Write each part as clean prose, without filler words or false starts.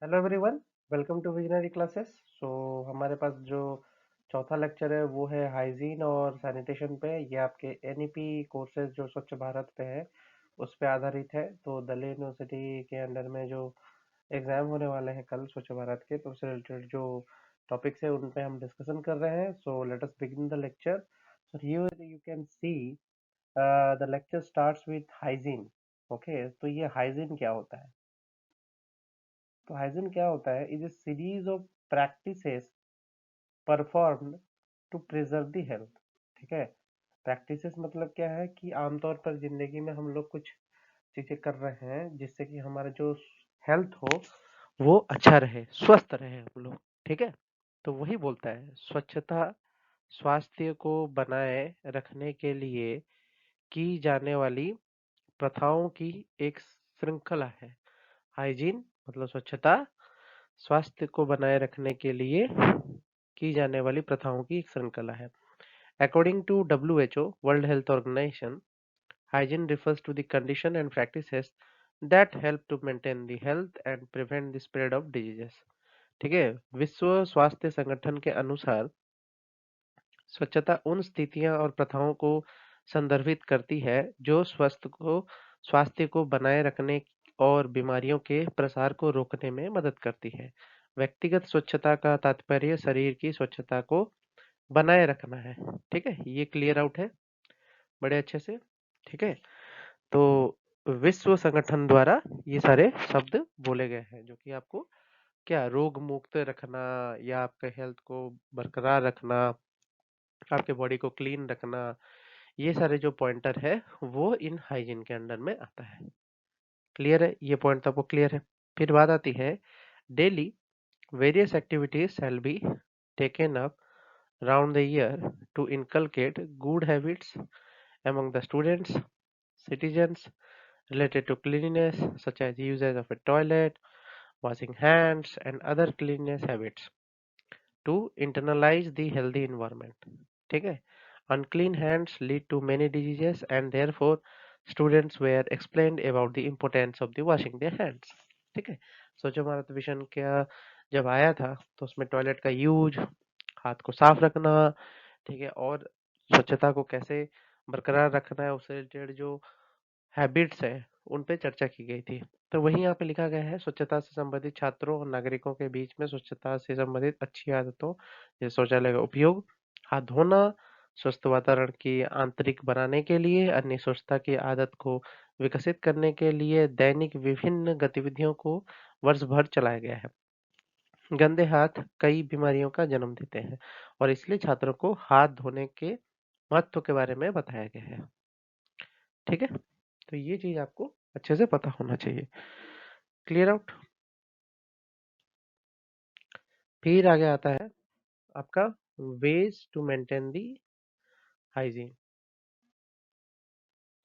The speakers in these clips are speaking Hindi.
Hello everyone, welcome to visionary classes. हमारे पास जो चौथा लेक्चर है वो है हाइजीन और सैनिटेशन पे। ये आपके एनईपी कोर्सेज जो स्वच्छ भारत पे है उस पे आधारित है। तो दिल्ली यूनिवर्सिटी के अंडर में जो एग्जाम होने वाले हैं कल स्वच्छ भारत के, तो उससे रिलेटेड जो टॉपिक्स है उन पे हम डिस्कशन कर रहे हैं। So let us begin the lecture. So here you can see the lecture starts with hygiene. Okay, तो ये हाइजीन क्या होता है? तो हाइजीन क्या होता है? Is a series of practices performed to preserve the health. ठीक है, प्रैक्टिसेस मतलब क्या है कि आमतौर पर जिंदगी में हम लोग कुछ चीजें कर रहे हैं जिससे कि हमारा जो हेल्थ हो वो अच्छा रहे, स्वस्थ रहे हम लोग। ठीक है, तो वही बोलता है स्वच्छता स्वास्थ्य को बनाए रखने के लिए की जाने वाली प्रथाओं की एक श्रृंखला है। हाइजीन मतलब स्वच्छता स्वास्थ्य को बनाए रखने के लिए की जाने वाली प्रथाओं की एक श्रृंखला है। According to WHO, World Health Organization, hygiene refers to the condition and practices that help to maintain the health and prevent the spread of diseases. ठीक है, विश्व स्वास्थ्य संगठन के अनुसार स्वच्छता उन स्थितियां और प्रथाओं को संदर्भित करती है जो स्वास्थ्य को बनाए रखने और बीमारियों के प्रसार को रोकने में मदद करती है। व्यक्तिगत स्वच्छता का तात्पर्य शरीर की स्वच्छता को बनाए रखना है। ठीक है, ये क्लियर आउट है बड़े अच्छे से। ठीक है, तो विश्व संगठन द्वारा ये सारे शब्द बोले गए हैं जो कि आपको क्या रोग मुक्त रखना या आपके हेल्थ को बरकरार रखना, आपके बॉडी को क्लीन रखना, ये सारे जो पॉइंटर है वो इन हाइजीन के अंडर में आता है। क्लियर है, ये पॉइंट तो आपको क्लियर है। फिर बात आती है daily various activities shall be taken up round the year to inculcate good habits among the students, citizens related to cleanliness, such as usage of a toilet, washing hands, and other cleanliness habits to internalize the healthy environment. ठीक है, unclean hands lead to many diseases and therefore students were explained about the importance of the washing their hands. ठीक है, स्वच्छ भारत मिशन का जब आया था तो उसमें टॉयलेट का यूज, हाथ को साफ रखना, ठीक है, और स्वच्छता को कैसे बरकरार रखना है उससे रिलेटेड जो हैबिट्स है उन पे चर्चा की गई थी। तो वही यहाँ पे लिखा गया है स्वच्छता से संबंधित छात्रों और नागरिकों के बीच में स्वच्छता से संबंधित अच्छी आदतों जैसे शौचालय का उपयोग, हाथ धोना, स्वस्थ वातावरण की आंतरिक बनाने के लिए, अन्य स्वच्छता की आदत को विकसित करने के लिए दैनिक विभिन्न गतिविधियों को वर्ष भर चलाया गया है। गंदे हाथ कई बीमारियों का जन्म देते हैं और इसलिए छात्रों को हाथ धोने के महत्व के बारे में बताया गया है। ठीक है, तो ये चीज आपको अच्छे से पता होना चाहिए। Clear out. फिर आगे आता है आपका ways to maintain the hygiene.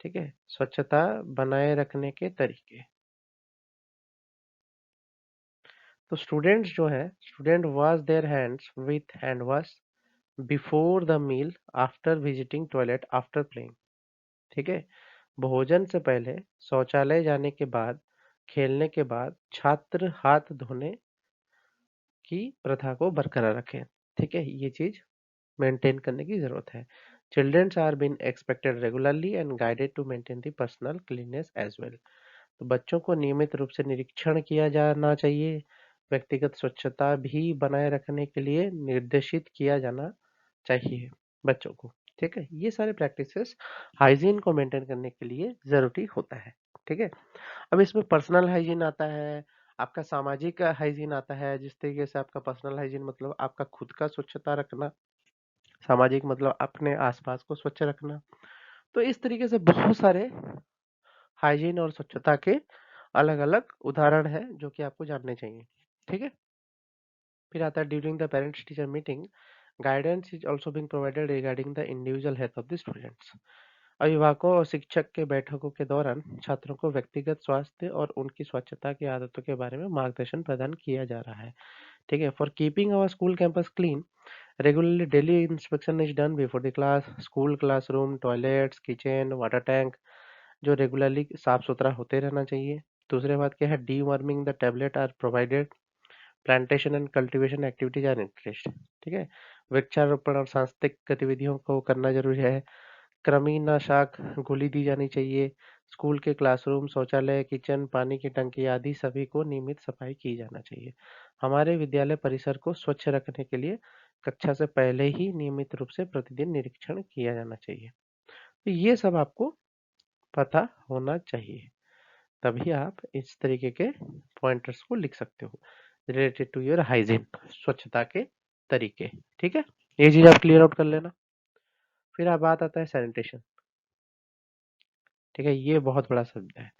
ठीक है, स्वच्छता बनाए रखने के तरीके। तो स्टूडेंट्स जो है, student wash their hands with hand wash before the meal, after visiting toilet, after playing. ठीक है, भोजन से पहले, शौचालय जाने के बाद, खेलने के बाद छात्र हाथ धोने की प्रथा को बरकरार रखें। ठीक है, ये चीज मेंटेन करने की जरूरत है। Childrens are been expected regularly and guided to maintain the personal cleanness as well. तो बच्चों को नियमित रूप से निरीक्षण किया जाना चाहिए, व्यक्तिगत स्वच्छता भी बनाए रखने के लिए निर्देशित किया जाना चाहिए बच्चों को। ठीक है, ये सारे प्रैक्टिसेस हाइजीन को मेंटेन करने के लिए जरूरी होता है। ठीक है, अब इसमें पर्सनल हाइजीन आता है, आपका सामाजिक हाइजीन आता है। जिस तरीके से आपका पर्सनल हाइजीन मतलब आपका खुद का स्वच्छता रखना, सामाजिक मतलब अपने आसपास को स्वच्छ रखना। तो इस तरीके से बहुत सारे हाइजीन और स्वच्छता के अलग अलग उदाहरण हैं जो कि आपको जानने चाहिए। ठीक है, फिर आता है during the parents teacher meeting guidance is also being provided regarding the individual health of the students. अभिभावकों और शिक्षक के बैठकों के दौरान छात्रों को व्यक्तिगत स्वास्थ्य और उनकी स्वच्छता की आदतों के बारे में मार्गदर्शन प्रदान किया जा रहा है। ठीक है, for keeping our school campus clean regularly daily inspection is done before the class, school classroom, toilets, kitchen, water tank जो रेगुलरली साफ सुथरा होते रहना चाहिए। दूसरे बात क्या है, deworming the tablet are provided plantation and cultivation activities are interest. ठीक है, वृक्षारोपण और सांस्कृतिक गतिविधियों को करना जरूरी है। कृमिनाशक गोली दी जानी चाहिए। स्कूल के क्लासरूम, शौचालय, किचन, पानी की टंकी आदि सभी को नियमित सफाई की जाना चाहिए। हमारे विद्यालय परिसर को स्वच्छ रखने के लिए कक्षा से पहले ही नियमित रूप से प्रतिदिन निरीक्षण किया जाना चाहिए। तो ये सब आपको पता होना चाहिए, तभी आप इस तरीके के पॉइंटर्स को लिख सकते हो रिलेटेड टू योर हाइजीन, स्वच्छता के तरीके। ठीक है, ये चीज आप क्लियर आउट कर लेना। फिर अब बात आता है सैनिटेशन। ठीक है, ये बहुत बड़ा शब्द है।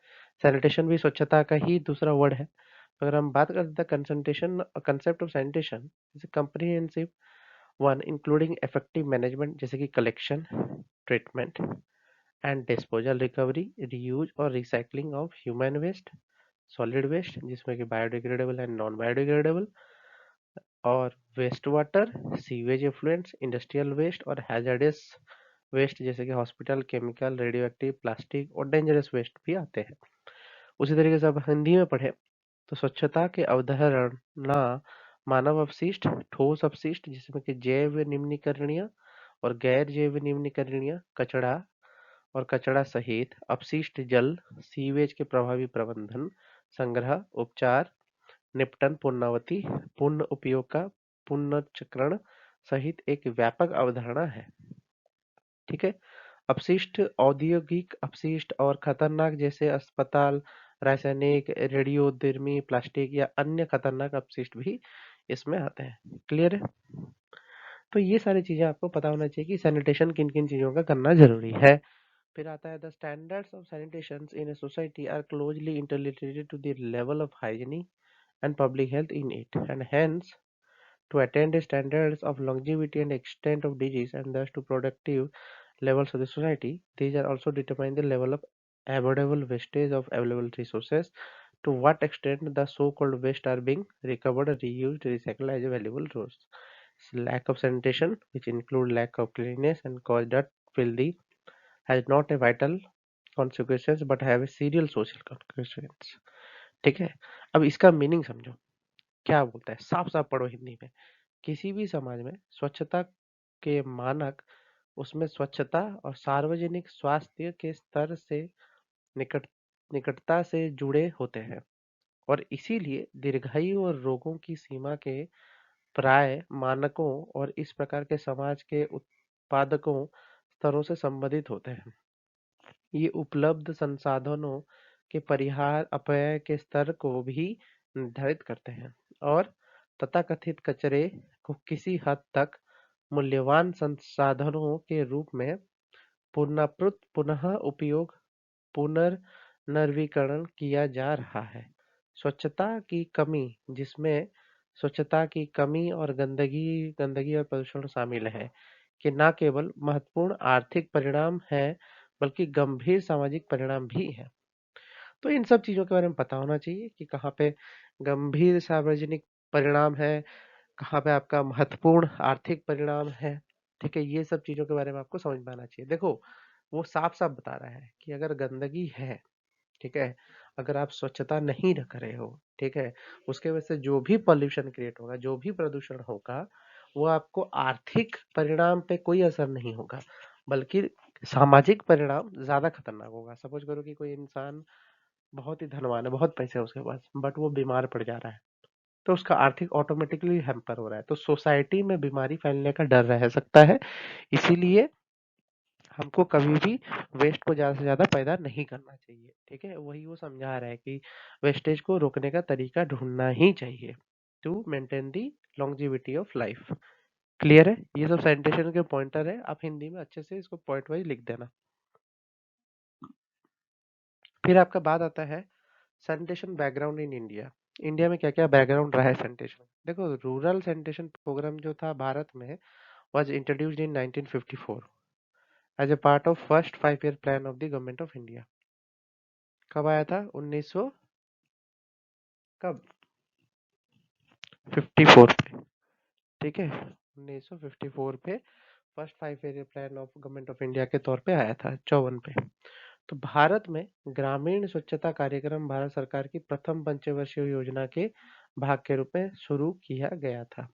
सैनिटेशन भी स्वच्छता का ही दूसरा वर्ड है। अगर हम बात करते हैं concentration concept of sanitation is comprehensive one including effective management, जैसे कि collection, treatment and disposal, recovery, reuse और recycling of human waste, solid waste जिसमें कि बायोडिग्रेडेबल एंड नॉन बायोडिग्रेडेबल, और waste water, sewage effluents, industrial waste और हैजर्डस वेस्ट जैसे कि hospital, chemical, radioactive, plastic और डेंजरस वेस्ट भी आते हैं। उसी तरीके से अब हिंदी में पढ़े तो स्वच्छता के अवधारणा मानव अपशिष्ट, ठोस अपशिष्ट जिसमें कि जैव निम्नीकरणीय और गैर जैव निम्नीकरणीय कचरा और कचरा सहित अपशिष्ट जल, सीवेज के प्रभावी प्रबंधन, संग्रह, उपचार, निपटन, पुनरावृत्ति, पुनः उपयोग का पुनर्चक्रण सहित एक व्यापक अवधारणा है। ठीक है, अपशिष्ट, औद्योगिक अपशिष्ट और खतरनाक जैसे अस्पताल, रासायनिक, रेडियोधर्मी, प्लास्टिक या अन्य खतरनाक अपशिष्ट भी इसमें आते हैं। क्लियर है? तो ये सारी चीजें आपको पता होना चाहिए कि सैनिटेशन किन किन चीजों का करना जरूरी है। फिर आता है the standards of sanitation in a society are closely interrelated to the level of hygiene and public health in it, and hence to attain the standards of longevity and extent of disease and thus to productive levels of the society. These are also determine the level of avoidable wastage of available resources, to what extent the so-called waste are being recovered, reused, recycled as a valuable resource. Lack of sanitation, which include lack of cleanliness and cause dirt, filthy, has not a vital consequences but have a serious social consequences. ठीक है, अब इसका मीनिंग समझो क्या बोलता है, साफ साफ पढ़ो हिंदी में। किसी भी समाज में स्वच्छता के मानक उसमें स्वच्छता और सार्वजनिक स्वास्थ्य के स्तर से निकट निकटता से जुड़े होते हैं और इसीलिए दीर्घायु और रोगों की सीमा के प्राय मानकों और इस प्रकार के समाज के उत्पादकों स्तरों से संबंधित होते हैं। ये उपलब्ध संसाधनों के परिहार अपव्यय के स्तर को भी निर्धारित करते हैं और तथाकथित कचरे को किसी हद तक मूल्यवान संसाधनों के रूप में पुनः उपयोग, पुनर्नवीकरण किया जा रहा है। स्वच्छता की कमी, जिसमें स्वच्छता की कमी और गंदगी और प्रदूषण शामिल है, कि न केवल महत्वपूर्ण आर्थिक परिणाम है बल्कि गंभीर सामाजिक परिणाम भी है। तो इन सब चीजों के बारे में पता होना चाहिए कि कहाँ पे गंभीर सार्वजनिक परिणाम है, कहाँ पे आपका महत्वपूर्ण आर्थिक परिणाम है। ठीक है, ये सब चीजों के बारे में आपको समझ में आना चाहिए। देखो, वो साफ साफ बता रहा है कि अगर गंदगी है, ठीक है, अगर आप स्वच्छता नहीं रख रहे हो, ठीक है, उसके वजह से जो भी पॉल्यूशन क्रिएट होगा, जो भी प्रदूषण होगा, वो आपको आर्थिक परिणाम पे कोई असर नहीं होगा बल्कि सामाजिक परिणाम ज्यादा खतरनाक होगा। सपोज करो कि कोई इंसान बहुत ही धनवान है, बहुत पैसे है उसके पास, बट वो बीमार पड़ जा रहा है, तो उसका आर्थिक ऑटोमेटिकली हैम्पर हो रहा है, तो सोसाइटी में बीमारी फैलने का डर रह सकता है। इसीलिए हमको कभी भी वेस्ट को ज्यादा से ज्यादा पैदा नहीं करना चाहिए। ठीक है, वही वो समझा रहा है कि वेस्टेज को रोकने का तरीका ढूंढना ही चाहिए to maintain the longevity of life. Clear है? ये सब सैनिटेशन के पॉइंटर है, आप हिंदी में अच्छे से इसको पॉइंट वाइज लिख देना। फिर आपका बात आता है sanitation background in India. India में क्या क्या बैकग्राउंड रहा है सैनिटेशन। देखो, रूरल सैनिटेशन प्रोग्राम जो था भारत में was introduced in 1954 as a part of first 5 year plan of the government of India। कब आया था? 1900 कब? 54 पे। ठीक है, 1954 पे first 5 year plan of government of India के तौर पे आया था, 54 पे। तो भारत में ग्रामीण स्वच्छता कार्यक्रम भारत सरकार की प्रथम पंचवर्षीय योजना के भाग के रूप में शुरू किया गया था।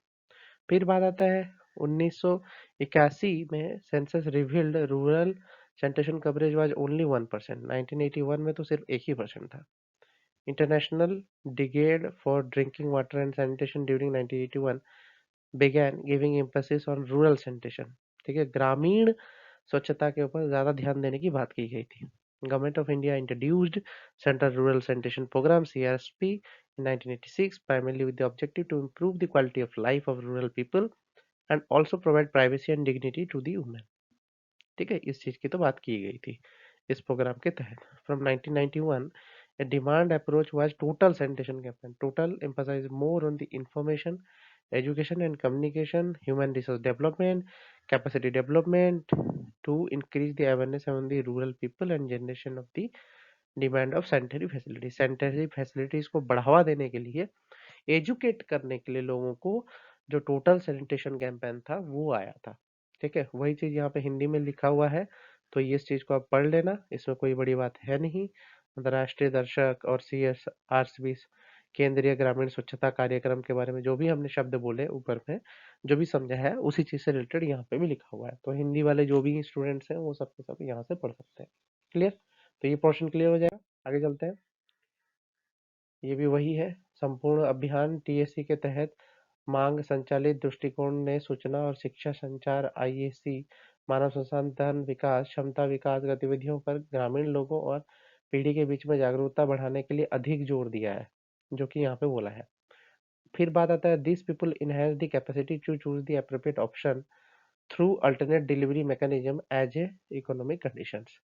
फिर बात आता है 1981 में census revealed rural sanitation coverage was only 1%। 1981 में तो सिर्फ 1% था। International brigade for drinking water and sanitation during 1981 began giving emphasis on rural sanitation। ठीक है, ग्रामीण स्वच्छता के ऊपर ज्यादा ध्यान देने की बात की गई थी। Government of India introduced central rural sanitation programme CRSP in 1986 primarily with the objective to improve the quality of life of rural people and also provide privacy and dignity to the women। ठीक है, इस चीज की तो बात की गई थी इस प्रोग्राम के तहत। From 1991 a demand approach was total sanitation campaign। total emphasized more on the information, education and communication, human resource development, capacity development to increase the awareness among the rural people and generation of the demand of sanitary facilities। sanitary facilities को बढ़ावा देने के लिए, एजुकेट करने के लिए लोगों को, जो टोटल सैनिटेशन कैंपेन था वो आया था। ठीक है, वही चीज यहाँ पे हिंदी में लिखा हुआ है, तो ये इस चीज को आप पढ़ लेना, इसमें कोई बड़ी बात है नहीं। अंतर्राष्ट्रीय दर्शक और CSRCB केंद्रीय ग्रामीण स्वच्छता कार्यक्रम के बारे में जो भी हमने शब्द बोले ऊपर में, जो भी समझा है उसी चीज से रिलेटेड यहाँ पे भी लिखा हुआ है, तो हिंदी वाले जो भी स्टूडेंट्स हैं वो सब के सब यहाँ से पढ़ सकते हैं। क्लियर? तो ये पोर्शन क्लियर हो जाएगा, आगे चलते हैं। ये भी वही है, संपूर्ण अभियान TSC के तहत मांग संचालित दृष्टिकोण ने सूचना और शिक्षा संचार IAC मानव संसाधन विकास क्षमता विकास गतिविधियों पर ग्रामीण लोगों और पीढ़ी के बीच में जागरूकता बढ़ाने के लिए अधिक जोर दिया है, जो कि यहाँ पे बोला है। फिर बात आता है this people enhance the capacity to choose the appropriate option through alternate delivery mechanism as a economic conditions.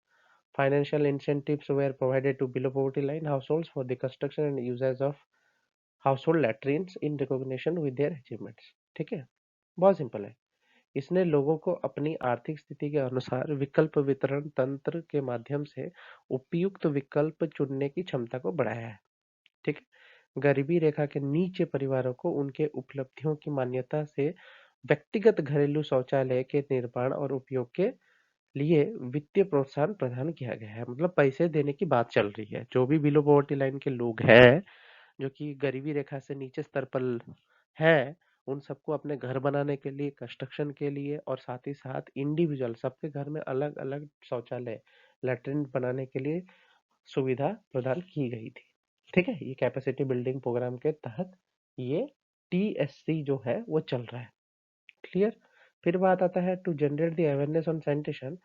Financial incentives were provided to below poverty line households for the construction and usage of household latrines in recognition with their achievements। ठीक है, बहुत सिंपल है। इसने लोगों को अपनी आर्थिक स्थिति के अनुसार विकल्प वितरण तंत्र के माध्यम से उपयुक्त विकल्प चुनने की क्षमता को बढ़ाया है। ठीक है, गरीबी रेखा के नीचे परिवारों को उनके उपलब्धियों की मान्यता से व्यक्तिगत घरेलू शौचालय के निर्माण और उपयोग के लिए वित्तीय प्रोत्साहन प्रदान किया गया है। मतलब पैसे देने की बात चल रही है, जो भी बिलो पॉवर्टी लाइन के लोग हैं, जो कि गरीबी रेखा से नीचे स्तर पर हैं, उन सबको अपने घर बनाने के लिए, कंस्ट्रक्शन के लिए और साथ ही साथ इंडिविजुअल सबके घर में अलग अलग शौचालय लैट्रिन बनाने के लिए सुविधा प्रदान की गई थी। ठीक है, ये कैपेसिटी बिल्डिंग प्रोग्राम के तहत ये TSC जो है वो चल रहा है। क्लियर? फिर बात आता है to generate the awareness on sanitation,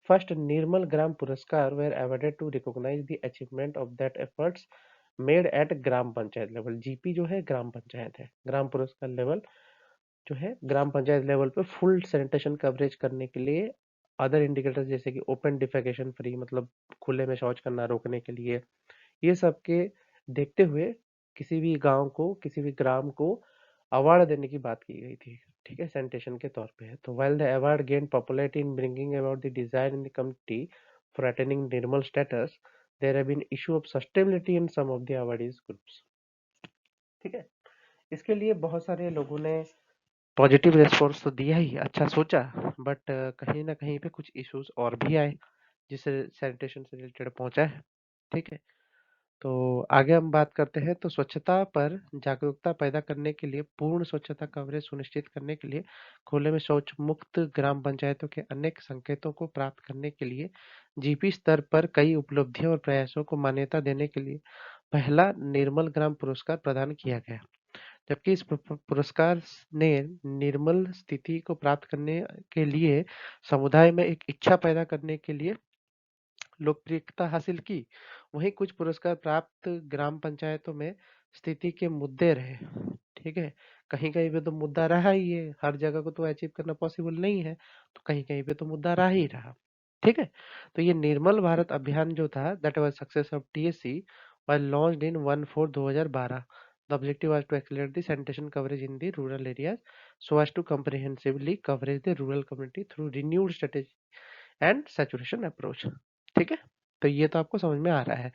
first Nirmal Gram Puraskar were awarded to recognise the achievement of that efforts made at gram panchayat level. GP जो है ग्राम पंचायत है, ग्राम पुरस्कार लेवल जो है ग्राम पंचायत लेवल पे फुल सैनिटेशन कवरेज करने के लिए अदर इंडिकेटर्स जैसे कि ओपन डिफेकेशन फ्री, मतलब खुले में शौच करना रोकने के लिए, ये सब के देखते हुए किसी भी गांव को, किसी भी ग्राम को अवार्ड देने की बात की गई थी। ठीक है, सैनिटेशन के तौर पे है। तो while the award gained popularity in bringing about the desire in the community for attaining Nirmal status, there have been issue of sustainability in some of the awardees groups। ठीक है, इसके लिए बहुत सारे लोगों ने पॉजिटिव रेस्पॉन्स तो दिया ही, अच्छा सोचा, बट कहीं ना कहीं पे कुछ इश्यूज और भी आए जिससे सैनिटेशन से रिलेटेड पहुंचा है। ठीक है, तो आगे हम बात करते हैं। तो स्वच्छता पर जागरूकता पैदा करने के लिए, पूर्ण स्वच्छता कवरेज सुनिश्चित करने के लिए, खुले में शौच मुक्त ग्राम पंचायतों के अनेक संकेतों को प्राप्त करने के लिए GP स्तर पर कई उपलब्धियों और प्रयासों को मान्यता देने के लिए पहला निर्मल ग्राम पुरस्कार प्रदान किया गया। जबकि इस पुरस्कार ने निर्मल स्थिति को प्राप्त करने के लिए समुदाय में एक इच्छा पैदा करने के लिए लोकप्रियता हासिल की, वहीं कुछ पुरस्कार प्राप्त ग्राम पंचायतों में स्थिति के मुद्दे रहे। ठीक है, कहीं कहीं पे तो मुद्दा रहा ही है, हर जगह को तो अचीव करना पॉसिबल नहीं है, तो कहीं कहीं पे तो मुद्दा रहा ही रहा। ठीक है, तो ये निर्मल भारत अभियान जो था, that was success of TSC was launched in 1/4/2012। The objective was to accelerate the sanitation coverage in the rural areas so as to comprehensively coverage the rural community through renewed strategy and saturation approach. ठीक है, तो ये तो आपको समझ में आ रहा है।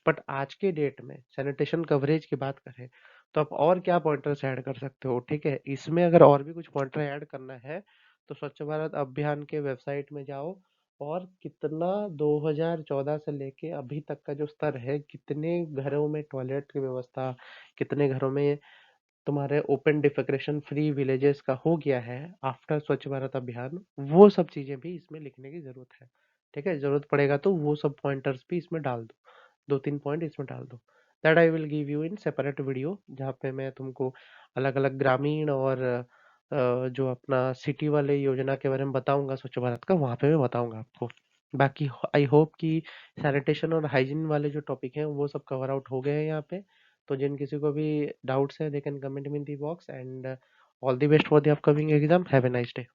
बट आज के डेट में सैनिटेशन कवरेज की बात करें तो आप और क्या पॉइंटर्स ऐड कर सकते हो? ठीक है, इसमें अगर और भी कुछ पॉइंटर ऐड करना है तो स्वच्छ भारत अभियान के वेबसाइट में जाओ और कितना 2014 से लेके अभी तक का जो स्तर है, कितने घरों में टॉयलेट की व्यवस्था, कितने घरों में तुम्हारे ओपन डिफेकेशन फ्री विलेजेस का हो गया है आफ्टर स्वच्छ भारत अभियान, वो सब चीजें भी इसमें लिखने की जरूरत है। ठीक है, जरूरत पड़ेगा तो वो सब पॉइंटर्स भी इसमें डाल दो, 2-3 पॉइंट इसमें डाल दो। That I will give you in separate video, जहाँ पे मैं तुमको अलग अलग ग्रामीण और जो अपना सिटी वाले योजना के बारे में बताऊंगा स्वच्छ भारत का, वहाँ पे मैं बताऊंगा आपको। बाकी आई होप कि सैनिटेशन और हाइजीन वाले जो टॉपिक हैं वो सब कवर आउट हो गए हैं यहाँ पे। तो जिन किसी को भी डाउट्स है they can comment me in the box, and all the best for the upcoming exam. Have a nice day.